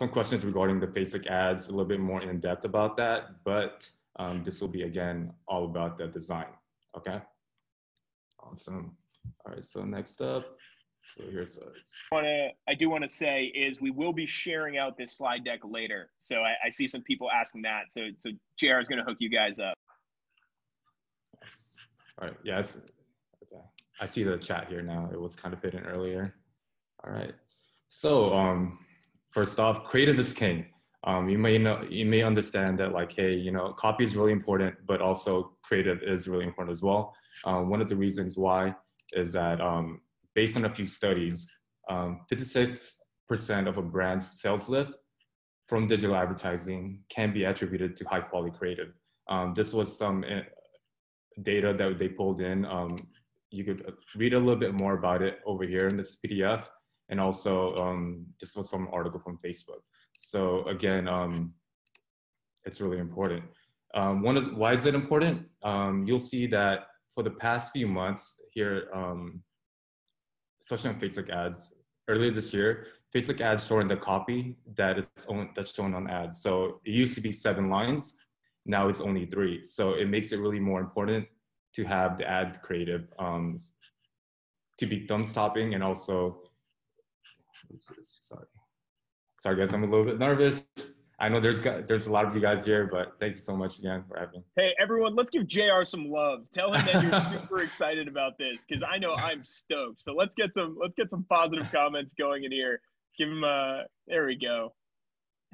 some questions regarding the Facebook ads, a little bit more in depth about that, but this will be, again, all about the design, okay? Awesome. All right, so next up, so here's I do want to say is we will be sharing out this slide deck later. So I see some people asking that. So JR is going to hook you guys up. Yes. All right, yes. Okay. I see the chat here now. It was kind of hidden earlier. All right. So first off, creative is king. You may understand that, like, hey, you know, copy is really important, but also creative is really important as well. One of the reasons why is that based on a few studies, 56% of a brand's sales lift from digital advertising can be attributed to high quality creative. This was some data that they pulled in. You could read a little bit more about it over here in this PDF. And also, this was from an article from Facebook. So again, it's really important. Why is it important? You'll see that for the past few months here, especially on Facebook ads, earlier this year, Facebook ads shortened the copy that's shown on ads. So it used to be 7 lines, now it's only 3. So it makes it really more important to have the ad creative to be thumb stopping, and also, sorry guys, I'm a little bit nervous. I know there's a lot of you guys here, but thank you so much again for having me. Hey everyone, let's give JR some love. Tell him that you're super excited about this, because I know I'm stoked. So let's get some positive comments going in here. Give him there we go.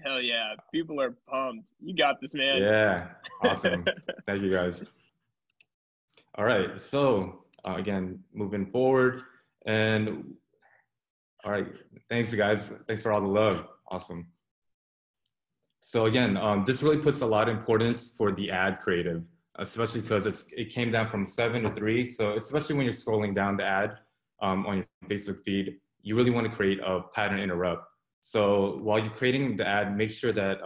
Hell yeah, people are pumped. You got this, man. Yeah, awesome. Thank you guys. All right, so again, moving forward, and all right, thanks you guys. Thanks for all the love. Awesome. So again, this really puts a lot of importance for the ad creative, especially because it came down from 7 to 3. So especially when you're scrolling down the ad on your Facebook feed, you really want to create a pattern interrupt. So while you're creating the ad, make sure that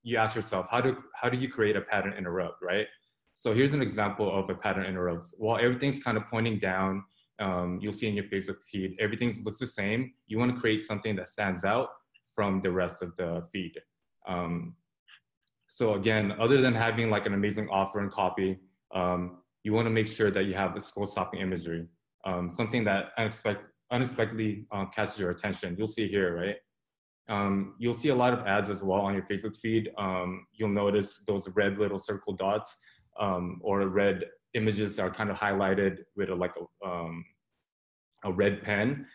you ask yourself, how do you create a pattern interrupt, right? So here's an example of a pattern interrupt. While everything's kind of pointing down, you'll see in your Facebook feed, everything looks the same. You want to create something that stands out from the rest of the feed. So again, other than having like an amazing offer and copy, you want to make sure that you have the scroll stopping imagery, something that unexpectedly catches your attention. You'll see here, right? You'll see a lot of ads as well on your Facebook feed. You'll notice those red little circle dots or red images that are kind of highlighted with a red pen.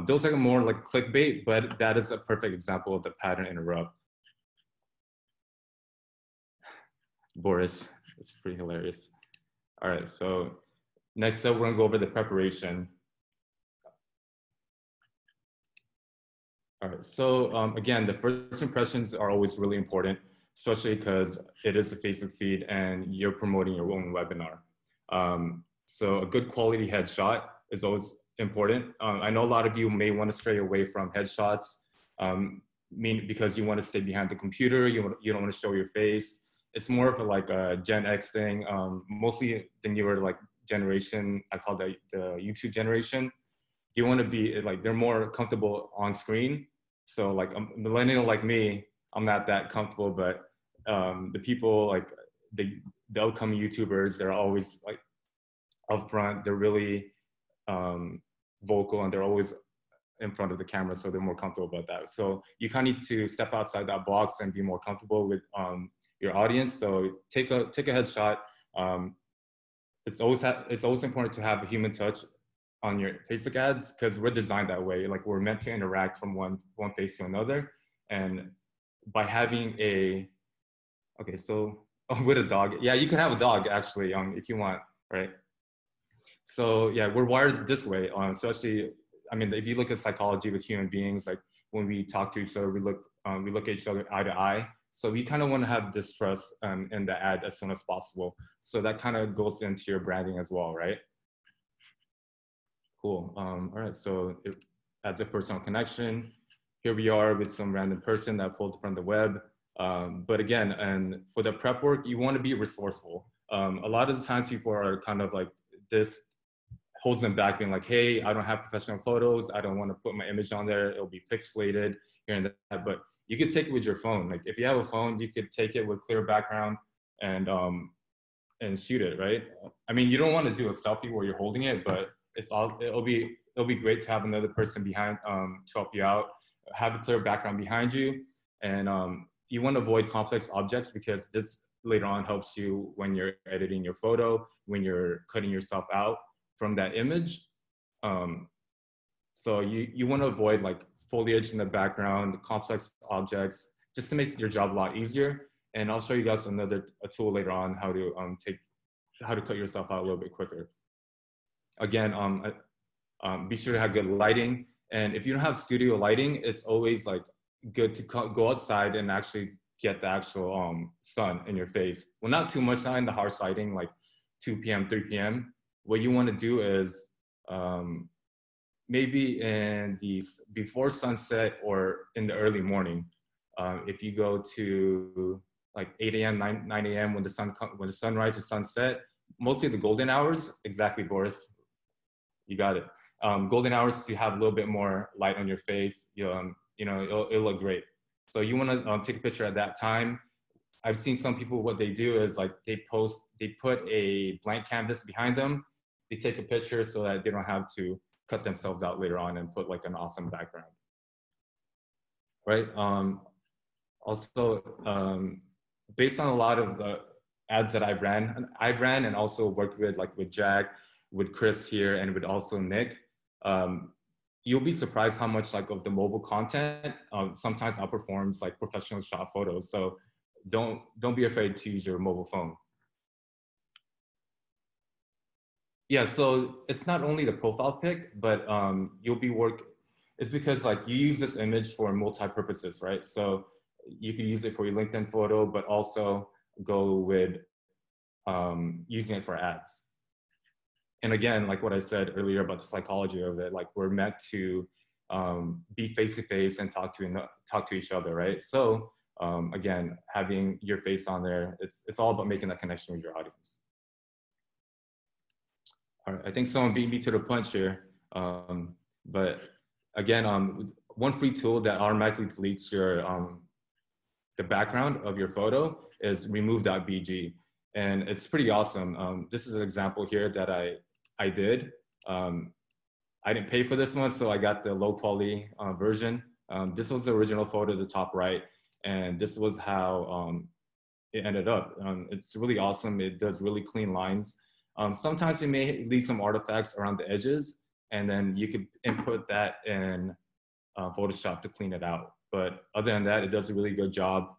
Those are more like clickbait, but that is a perfect example of the pattern interrupt. Boris, it's pretty hilarious. All right, so next up, we're gonna go over the preparation. All right, so again, the first impressions are always really important, especially because it is a Facebook feed and you're promoting your own webinar. So a good quality headshot is always important. I know a lot of you may want to stray away from headshots, because you want to stay behind the computer, you don't want to show your face. It's more of a Gen X thing. Mostly the newer generation, I call that the YouTube generation. You want to be they're more comfortable on screen. So like a millennial like me, I'm not that comfortable, but the people the upcoming YouTubers, they're always up front. They're really vocal and they're always in front of the camera, so they're more comfortable about that. So you kind of need to step outside that box and be more comfortable with your audience. So take a headshot. It's always important to have a human touch on your Facebook ads, because we're designed that way. We're meant to interact from one face to another. And by having with a dog, yeah, you can have a dog actually, if you want, right? So yeah, we're wired this way, especially, I mean, if you look at psychology with human beings, when we talk to each other, we look at each other eye to eye. So we kind of want to have this trust in the ad as soon as possible. So that kind of goes into your branding as well, right? Cool. All right, so it adds a personal connection. Here we are with some random person that pulled from the web. But again, and for the prep work, you want to be resourceful. A lot of the times people are kind of this holds them back, being hey, I don't have professional photos. I don't want to put my image on there. It'll be pixelated here and there. But you could take it with your phone. Like if you have a phone, you could take it with clear background and shoot it, right? I mean, you don't want to do a selfie where you're holding it, but it'll be great to have another person behind to help you out, have a clear background behind you, and you want to avoid complex objects because this later on helps you when you're editing your photo, when you're cutting yourself out from that image. So you want to avoid like foliage in the background, complex objects, just to make your job a lot easier. And I'll show you guys a tool later on how to cut yourself out a little bit quicker. Again, be sure to have good lighting. And if you don't have studio lighting, it's always like good to go outside and actually get the actual sun in your face. Well, not too much sun, the harsh lighting, like 2 p.m., 3 p.m. What you want to do is maybe in the before sunset or in the early morning. If you go to like 8 a.m., 9 a.m. when the sun rises, sunset, mostly the golden hours. Exactly, Boris. You got it. Golden hours to have a little bit more light on your face. You know, it'll look great. So you want to take a picture at that time. I've seen some people, what they do is like they put a blank canvas behind them. They take a picture so that they don't have to cut themselves out later on and put like an awesome background. Right. Also, based on a lot of the ads that I've ran and also worked with like with Jack, with Chris here, and with also Nick, you'll be surprised how much like of the mobile content sometimes outperforms like professional shot photos. So don't be afraid to use your mobile phone. Yeah, so it's not only the profile pic, but it's because like you use this image for multi-purposes, right? So you could use it for your LinkedIn photo, but also go with using it for ads. And again, like what I said earlier about the psychology of it, like we're meant to be face-to-face and talk to each other, right? So again, having your face on there, it's all about making that connection with your audience. All right, I think someone beat me to the punch here, but again, one free tool that automatically deletes your the background of your photo is remove.bg, and it's pretty awesome. This is an example here that I did. I didn't pay for this one, so I got the low quality version. This was the original photo, the top right, and this was how it ended up. It's really awesome. It does really clean lines. Sometimes it may leave some artifacts around the edges, and then you could input that in Photoshop to clean it out. But other than that, it does a really good job.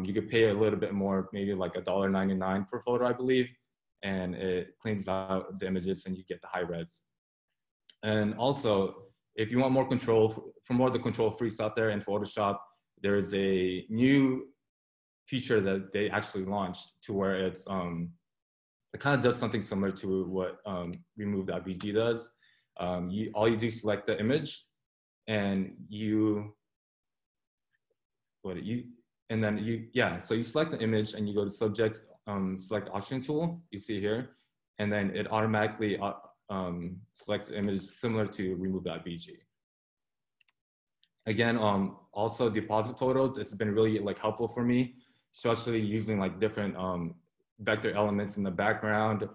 You could pay a little bit more, maybe like $1.99 per photo, I believe, and it cleans out the images and you get the high res. And also, if you want more control, for more of the control freaks out there in Photoshop, there's a new feature that they actually launched to where it's, it kind of does something similar to what remove.bg does. All you do is select the image and so you select the image and you go to subject, select option tool, you see here, and then it automatically selects the image similar to remove.bg. Again, also deposit photos, it's been really like helpful for me, especially using like different vector elements in the background,